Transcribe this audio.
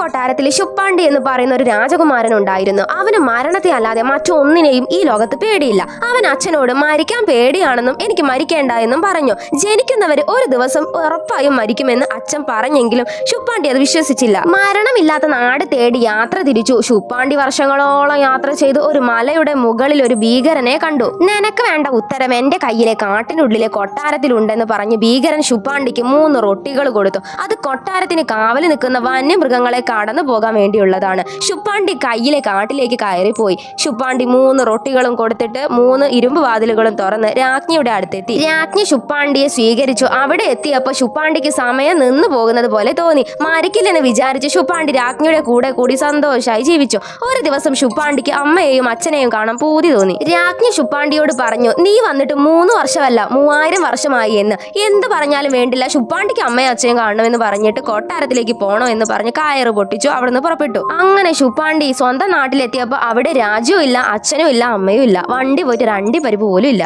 കൊട്ടാരത്തിൽ ശുപ്പാണ്ടി എന്ന് പറയുന്ന ഒരു രാജകുമാരൻ ഉണ്ടായിരുന്നു. അവന് മരണത്തെ അല്ലാതെ മറ്റൊന്നിനെയും ഈ ലോകത്ത് പേടിയില്ല. അവൻ അച്ഛനോട് മരിക്കാൻ പേടിയാണെന്നും എനിക്ക് മരിക്കേണ്ട എന്നും പറഞ്ഞു. ജനിക്കുന്നവര് ഒരു ദിവസം ഉറപ്പായും മരിക്കുമെന്ന് അച്ഛൻ പറഞ്ഞെങ്കിലും ശുപ്പാണ്ടി അത് വിശ്വസിച്ചില്ല. മരണമില്ലാത്ത നാട് തേടി യാത്ര തിരിച്ചു. ശുപ്പാണ്ടി വർഷങ്ങളോളം യാത്ര ചെയ്ത് ഒരു മലയുടെ മുകളിൽ ഒരു ഭീകരനെ കണ്ടു. നിനക്ക് വേണ്ട ഉത്തരം എന്റെ കയ്യിലെ കാട്ടിനുള്ളിലെ കൊട്ടാരത്തിലുണ്ടെന്ന് പറഞ്ഞ് ഭീകരൻ ശുപ്പാണ്ടിക്ക് 3 റൊട്ടികൾ കൊടുത്തു. അത് കൊട്ടാരത്തിന് കാവൽ നിൽക്കുന്ന വന്യമൃഗങ്ങളെ കടന്നു പോകാൻ വേണ്ടിയുള്ളതാണ്. ശുപ്പാണ്ടി കയ്യിലെ കാട്ടിലേക്ക് കയറിപ്പോയി. ശുപ്പാണ്ടി 3 റൊട്ടികളും കൊടുത്തിട്ട് 3 ഇരുമ്പ് വാതിലുകളും തുറന്ന് രാജ്ഞിയുടെ അടുത്തെത്തി. രാജ്ഞി ശുപ്പാണ്ടിയെ സ്വീകരിച്ചു. അവിടെ എത്തിയപ്പോൾ ശുപ്പാണ്ടിക്ക് സമയം നിന്നു പോകുന്നത് പോലെ തോന്നി. മരിക്കില്ലെന്ന് വിചാരിച്ച് ശുപ്പാണ്ടി രാജ്ഞിയുടെ കൂടി സന്തോഷമായി ജീവിച്ചു. ഒരു ദിവസം ശുപ്പാണ്ടിക്ക് അമ്മയെയും അച്ഛനെയും കാണാൻ പൂതി തോന്നി. രാജ്ഞി ശുപ്പാണ്ടിയോട് പറഞ്ഞു, നീ വന്നിട്ട് 3 വർഷമല്ല 3000 വർഷമായി എന്ന്. എന്ത് പറഞ്ഞാലും വേണ്ടില്ല, ശുപ്പാണ്ടിക്ക് അമ്മയും അച്ഛനും കാണണമെന്ന് പറഞ്ഞിട്ട് കൊട്ടാരത്തിലേക്ക് പോണോ എന്ന് പറഞ്ഞ് കയറ് പൊട്ടിച്ചു. അവിടുന്ന് പുറപ്പെട്ടു. അങ്ങനെ ശുപ്പാണ്ടി സ്വന്തം നാട്ടിലെത്തിയപ്പോൾ അവിടെ രാജ്യവും ഇല്ല, അച്ഛനും ഇല്ല, അമ്മയും ഇല്ല. വണ്ടി പോയിട്ട് 2 പരിപ്പ് പോലും ഇല്ല.